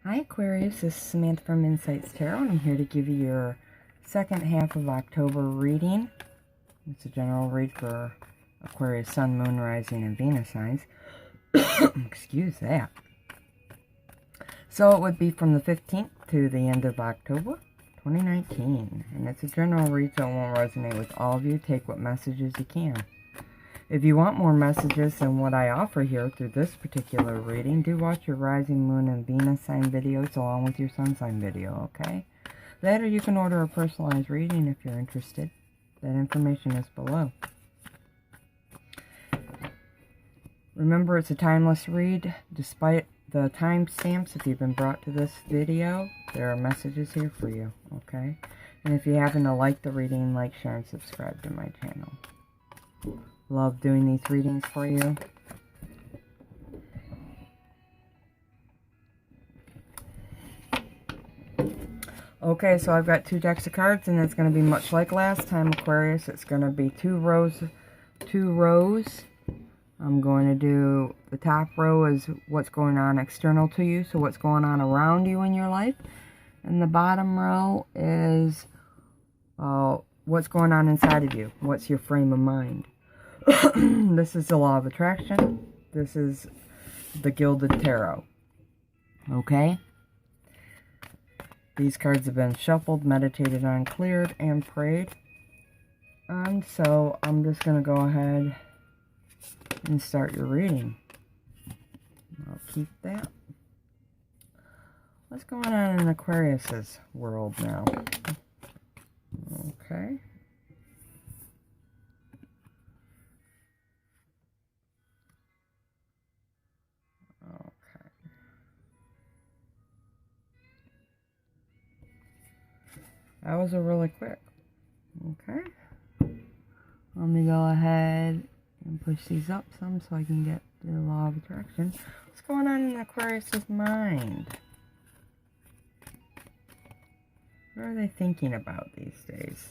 Hi Aquarius, this is Samantha from Insights Tarot, and I'm here to give you your second half of October reading. It's a general read for Aquarius, Sun, Moon, Rising, and Venus signs. Excuse that. So it would be from the 15th to the end of October 2019. And it's a general read, so it won't resonate with all of you. Take what messages you can. If you want more messages than what I offer here through this particular reading, do watch your Rising, Moon, and Venus sign videos along with your Sun sign video, okay? That, or you can order a personalized reading if you're interested. That information is below. Remember, it's a timeless read. Despite the timestamps, if you've been brought to this video, there are messages here for you, okay? And if you happen to like the reading, like, share, and subscribe to my channel. Love doing these readings for you. Okay, so I've got two decks of cards, and it's going to be much like last time, Aquarius. It's going to be two rows. I'm going to do the top row is what's going on external to you, so what's going on around you in your life. And the bottom row is what's going on inside of you. What's your frame of mind? This is the law of attraction. This is the Gilded Tarot. Okay? These cards have been shuffled, meditated on, cleared, and prayed. And so I'm just going to go ahead and start your reading. I'll keep that. What's going on in Aquarius's world now? Okay. That was a really quick. Okay. Let me go ahead and push these up some so I can get the law of attraction. What's going on in Aquarius's mind? What are they thinking about these days?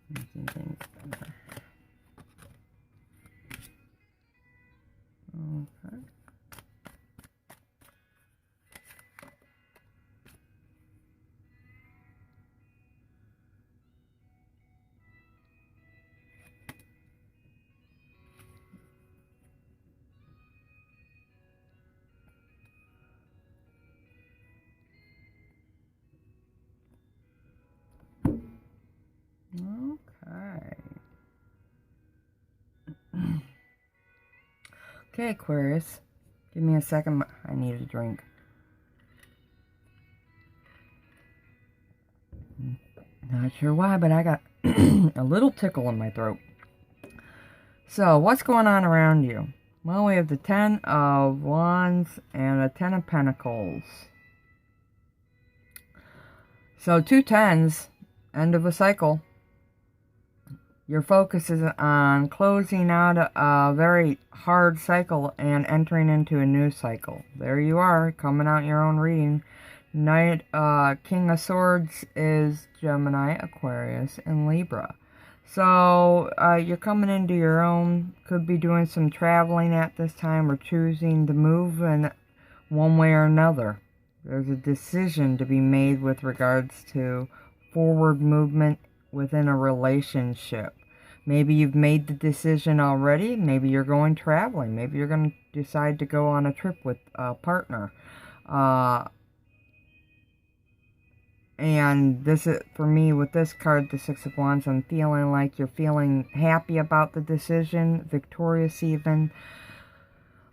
Making things better. Okay. Okay, Aquarius. Give me a second. I need a drink. Not sure why, but I got a little tickle in my throat. So, what's going on around you? Well, we have the 10 of Wands and the 10 of Pentacles. So, two tens, end of a cycle. Your focus is on closing out a very hard cycle and entering into a new cycle. There you are, coming out your own reading. Knight, King of Swords is Gemini, Aquarius, and Libra. So, you're coming into your own. Could be doing some traveling at this time or choosing to move in one way or another. There's a decision to be made with regards to forward movement within a relationship. Maybe you've made the decision already. Maybe you're going traveling. Maybe you're going to decide to go on a trip with a partner. And this is, for me, with this card, the Six of Wands, I'm feeling like you're feeling happy about the decision, victorious even.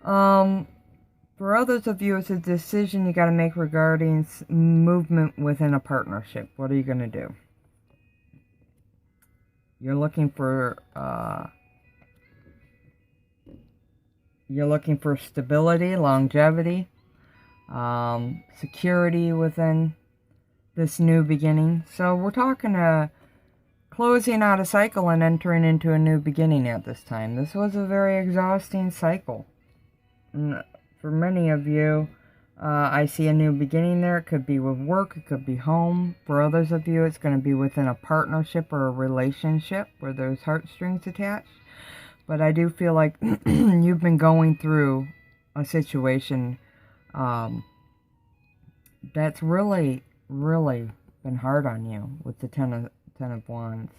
For others of you, it's a decision you got to make regarding movement within a partnership. What are you going to do? You're looking for stability, longevity, security within this new beginning. So we're talking closing out a cycle and entering into a new beginning at this time. This was a very exhausting cycle. And for many of you, I see a new beginning there. It could be with work. It could be home. For others of you, it's going to be within a partnership or a relationship where there's heartstrings attached. But I do feel like you've been going through a situation that's really, really been hard on you with the Ten of Wands.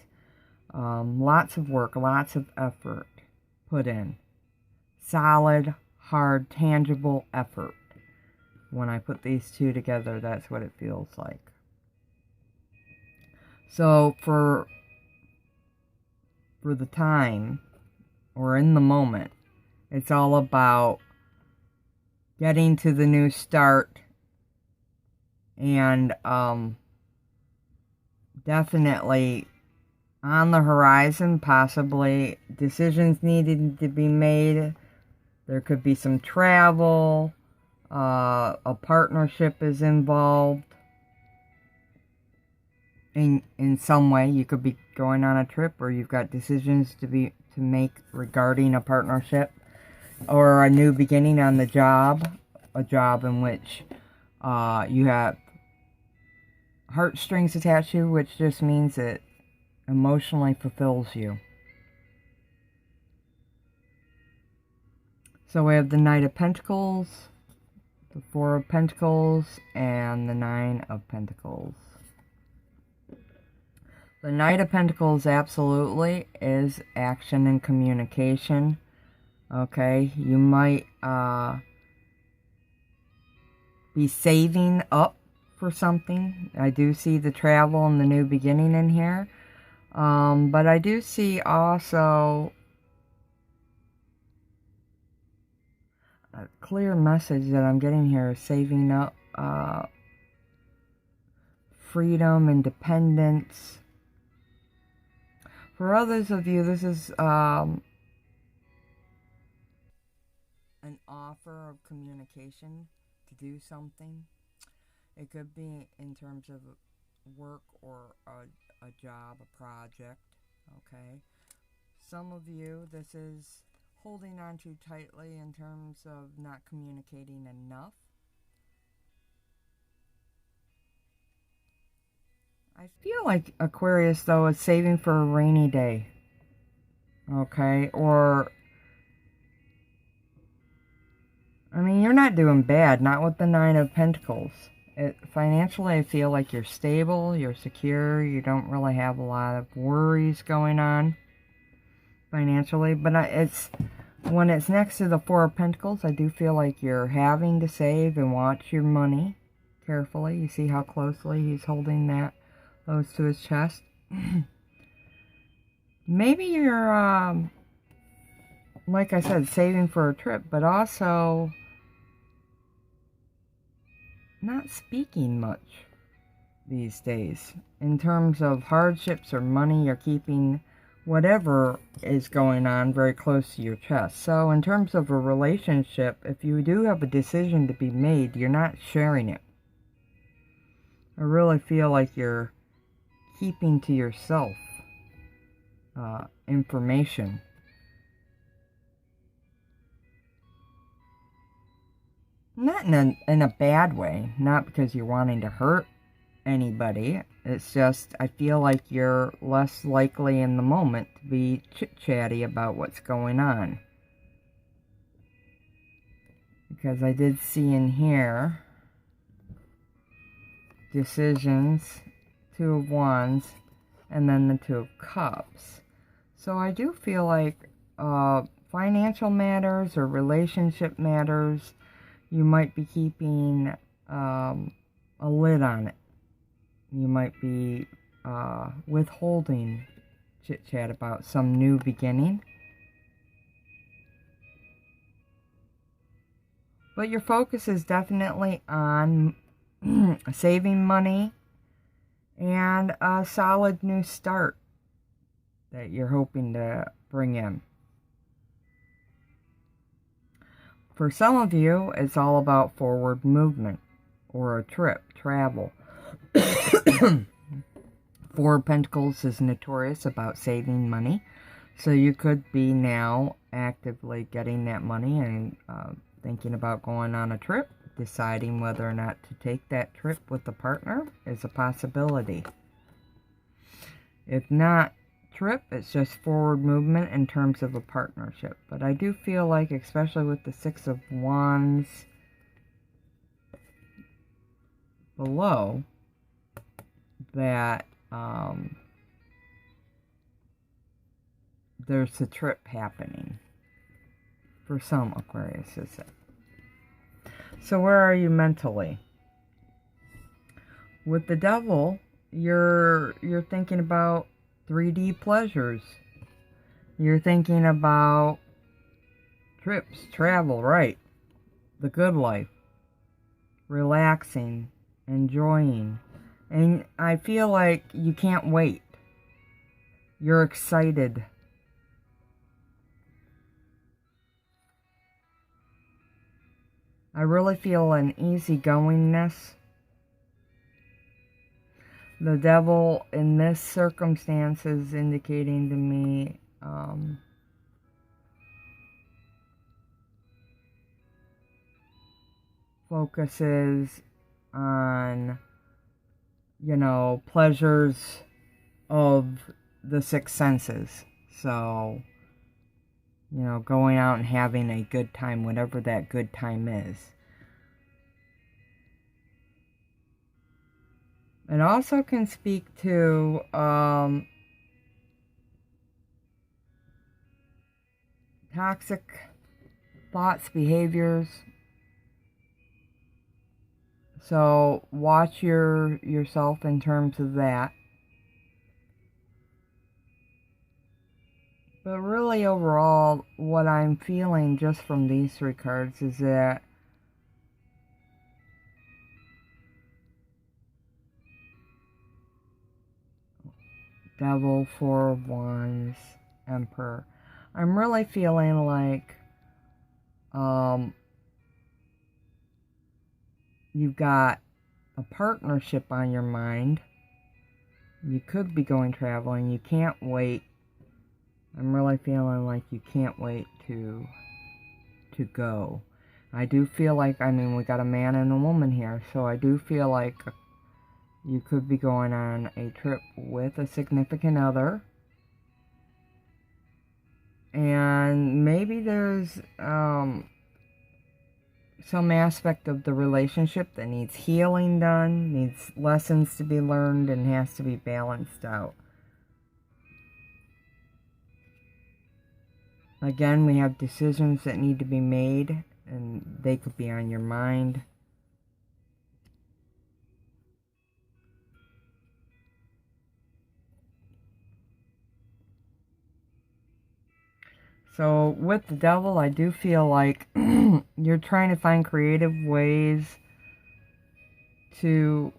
Lots of work, lots of effort put in. Solid, hard, tangible effort. When I put these two together, that's what it feels like. So for the time, or in the moment, it's all about getting to the new start, and definitely on the horizon, possibly decisions needed to be made. There could be some travel, a partnership is involved in some way. You could be going on a trip, or you've got decisions to make regarding a partnership, or a new beginning on the job, a job in which you have heartstrings attached to you, which just means it emotionally fulfills you. So we have the Knight of Pentacles, the Four of Pentacles, and the Nine of Pentacles. The Knight of Pentacles absolutely is action and communication. Okay, you might be saving up for something. I do see the travel and the new beginning in here. But I do see also a clear message that I'm getting here is saving up freedom, independence. For others of you, this is an offer of communication to do something. It could be in terms of work or a job, a project, okay? Some of you, this is holding on too tightly in terms of not communicating enough. I feel like Aquarius, though, is saving for a rainy day, okay? Or, I mean, you're not doing bad, not with the Nine of Pentacles. Financially, I feel like you're stable, you're secure, you don't really have a lot of worries going on financially. But when it's next to the Four of Pentacles, I do feel like you're having to save and watch your money carefully. You see how closely he's holding those to his chest. Maybe you're, like I said, saving for a trip, but also not speaking much these days. In terms of hardships or money, you're keeping whatever is going on very close to your chest. So in terms of a relationship, if you do have a decision to be made, you're not sharing it. I really feel like you're keeping to yourself information. Not in a bad way, not because you're wanting to hurt anybody. It's just, I feel like you're less likely in the moment to be chit-chatty about what's going on. Because I did see in here, decisions, Two of Wands, and then the Two of Cups. So I do feel like financial matters or relationship matters, you might be keeping a lid on it. You might be withholding chit-chat about some new beginning. But your focus is definitely on saving money and a solid new start that you're hoping to bring in. For some of you, it's all about forward movement or a trip, travel. Four of Pentacles is notorious about saving money. So you could be now actively getting that money and thinking about going on a trip. Deciding whether or not to take that trip with a partner is a possibility. If not, trip. It's just forward movement in terms of a partnership. But I do feel like, especially with the Six of Wands below, that there's a trip happening for some Aquariuses. So where are you mentally? With the Devil, you're thinking about 3D pleasures. You're thinking about trips, travel, right? The good life. Relaxing, enjoying. And I feel like you can't wait. You're excited. I really feel an easygoingness. The Devil in this circumstance is indicating to me focuses on, you know, pleasures of the six senses. So, you know, going out and having a good time, whatever that good time is. It also can speak to toxic thoughts, behaviors. So watch yourself in terms of that. But really overall, what I'm feeling just from these three cards is that Devil, Four of Wands, Emperor. I'm really feeling like you've got a partnership on your mind. You could be going traveling. You can't wait. I'm really feeling like you can't wait to go. I do feel like, I mean, we got a man and a woman here, so I do feel like you could be going on a trip with a significant other. And maybe there's some aspect of the relationship that needs healing done, needs lessons to be learned, and has to be balanced out. Again, we have decisions that need to be made, and they could be on your mind. So with the Devil, I do feel like you're trying to find creative ways to,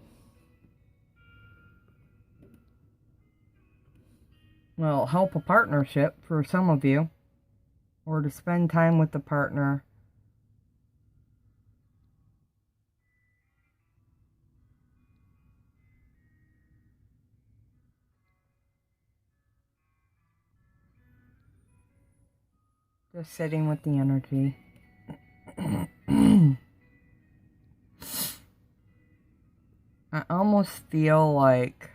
well, help a partnership for some of you, or to spend time with the partner. Just sitting with the energy. I almost feel like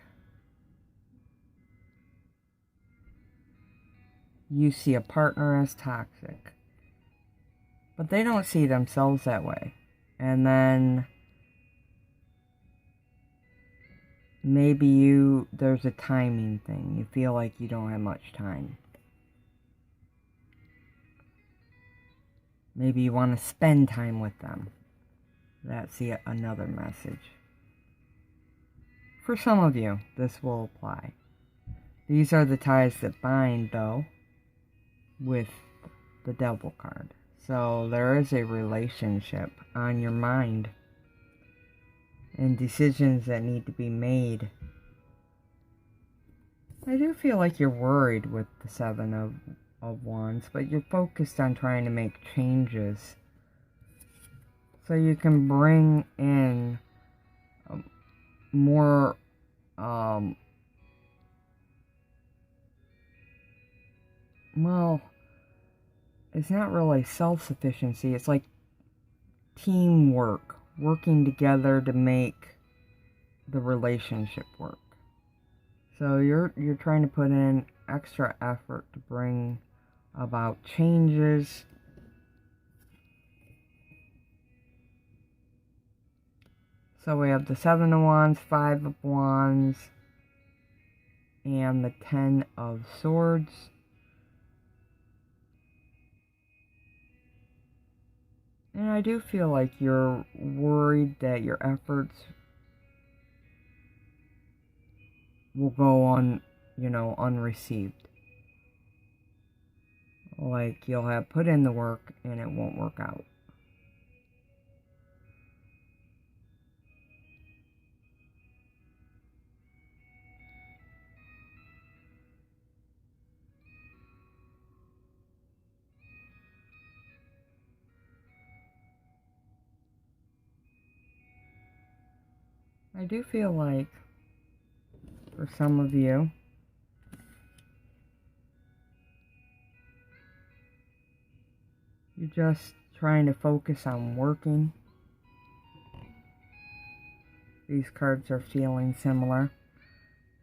you see a partner as toxic, but they don't see themselves that way. And then maybe there's a timing thing. You feel like you don't have much time. Maybe you want to spend time with them. That's another message. For some of you, this will apply. These are the ties that bind, though, with the Devil card. So there is a relationship on your mind and decisions that need to be made. I do feel like you're worried with the Seven of Wands, but you're focused on trying to make changes so you can bring in more well, it's not really self-sufficiency. It's like teamwork, working together to make the relationship work. So you're trying to put in extra effort to bring about changes. So we have the 7 of Wands, 5 of Wands, and the 10 of Swords. And I do feel like you're worried that your efforts will go unreceived. Like you'll have put in the work and it won't work out. I do feel like, for some of you, you're just trying to focus on working. These cards are feeling similar.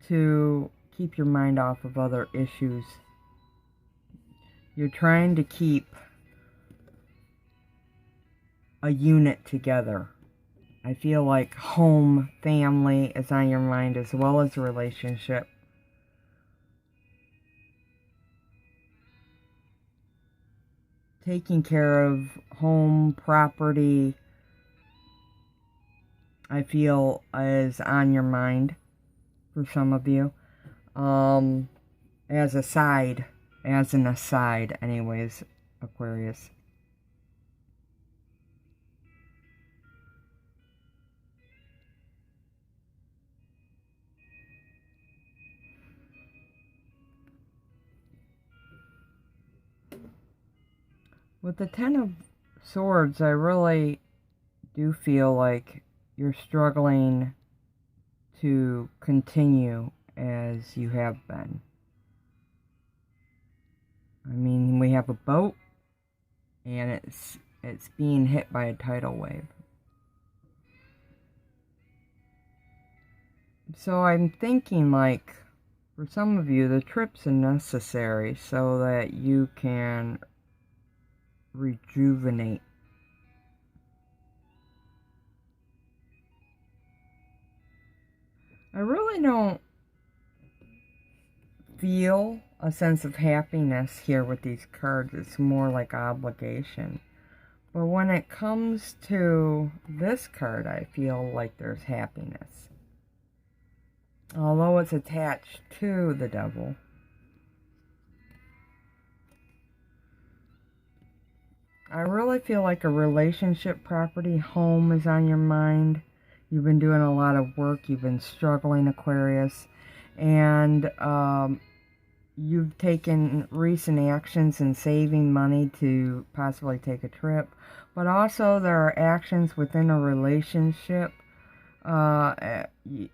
To keep your mind off of other issues. You're trying to keep a unit together. I feel like home, family is on your mind as well as a relationship. Taking care of home, property, I feel is on your mind for some of you. As an aside anyways, Aquarius. With the 10 of Swords, I really do feel like you're struggling to continue as you have been. I mean, we have a boat, and it's being hit by a tidal wave. So I'm thinking, like, for some of you, the trips are necessary so that you can rejuvenate. I really don't feel a sense of happiness here with these cards. It's more like obligation. But when it comes to this card, I feel like there's happiness. Although it's attached to the devil. I really feel like a relationship, property, home is on your mind. You've been doing a lot of work. You've been struggling, Aquarius. And you've taken recent actions in saving money to possibly take a trip. But also there are actions within a relationship that you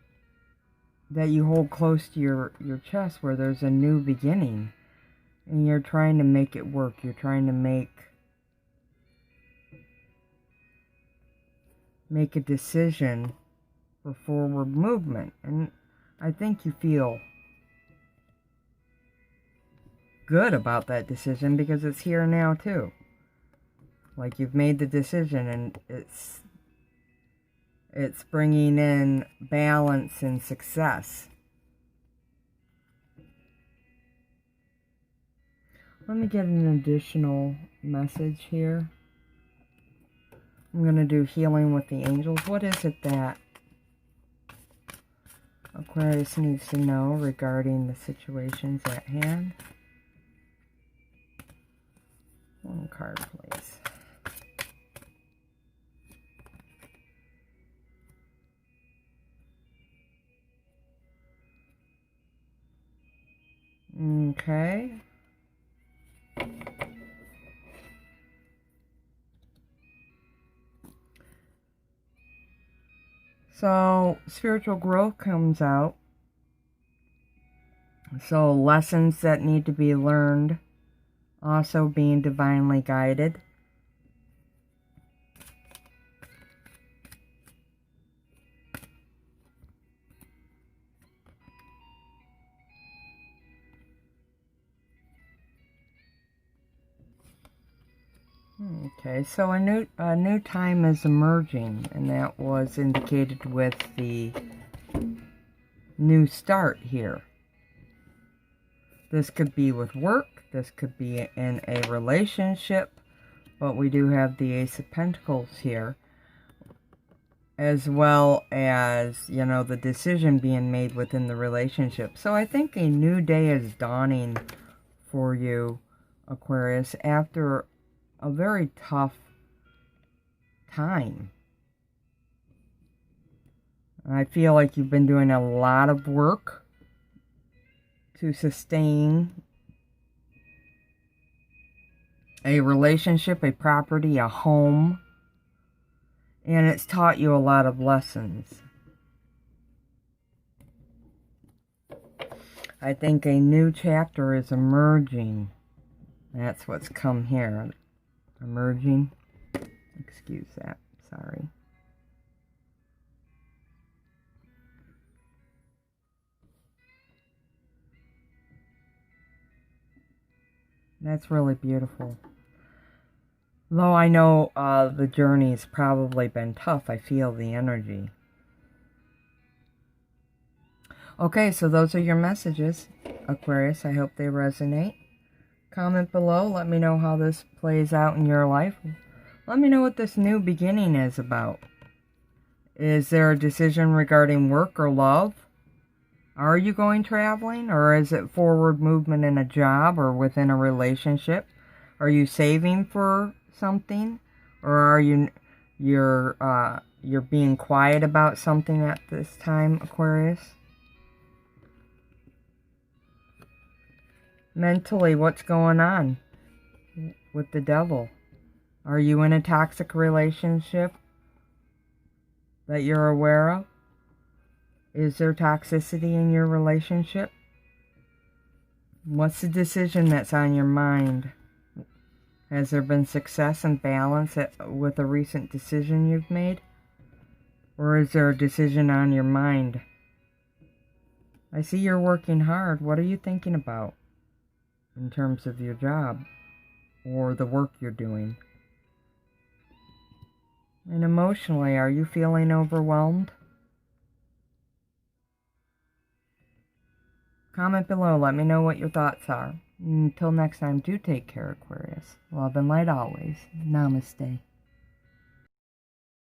hold close to your chest where there's a new beginning. And you're trying to make it work. You're trying to make a decision for forward movement. And I think you feel good about that decision because it's here now too. Like you've made the decision and it's bringing in balance and success. Let me get an additional message here. I'm going to do healing with the angels. What is it that Aquarius needs to know regarding the situations at hand? One card, please. Okay. So, spiritual growth comes out. So, lessons that need to be learned. Also being divinely guided. Okay, so a new time is emerging, and that was indicated with the new start here. This could be with work, this could be in a relationship, but we do have the Ace of Pentacles here, as well as, you know, the decision being made within the relationship. So I think a new day is dawning for you, Aquarius, after a very tough time. I feel like you've been doing a lot of work to sustain a relationship, a property, a home, and it's taught you a lot of lessons. I think a new chapter is emerging. That's what's come here. Emerging. Excuse that. Sorry. That's really beautiful. Though I know the journey's probably been tough, I feel the energy. Okay, so those are your messages, Aquarius. I hope they resonate. Comment below. Let me know how this plays out in your life. Let me know what this new beginning is about. Is there a decision regarding work or love? Are you going traveling, or is it forward movement in a job or within a relationship? Are you saving for something, or are you're being quiet about something at this time, Aquarius? Mentally, what's going on with the devil? Are you in a toxic relationship that you're aware of? Is there toxicity in your relationship? What's the decision that's on your mind? Has there been success and balance with a recent decision you've made? Or is there a decision on your mind? I see you're working hard. What are you thinking about in terms of your job or the work you're doing? And emotionally, are you feeling overwhelmed? Comment below. Let me know what your thoughts are. Until next time, do take care, Aquarius. Love and light always. Namaste.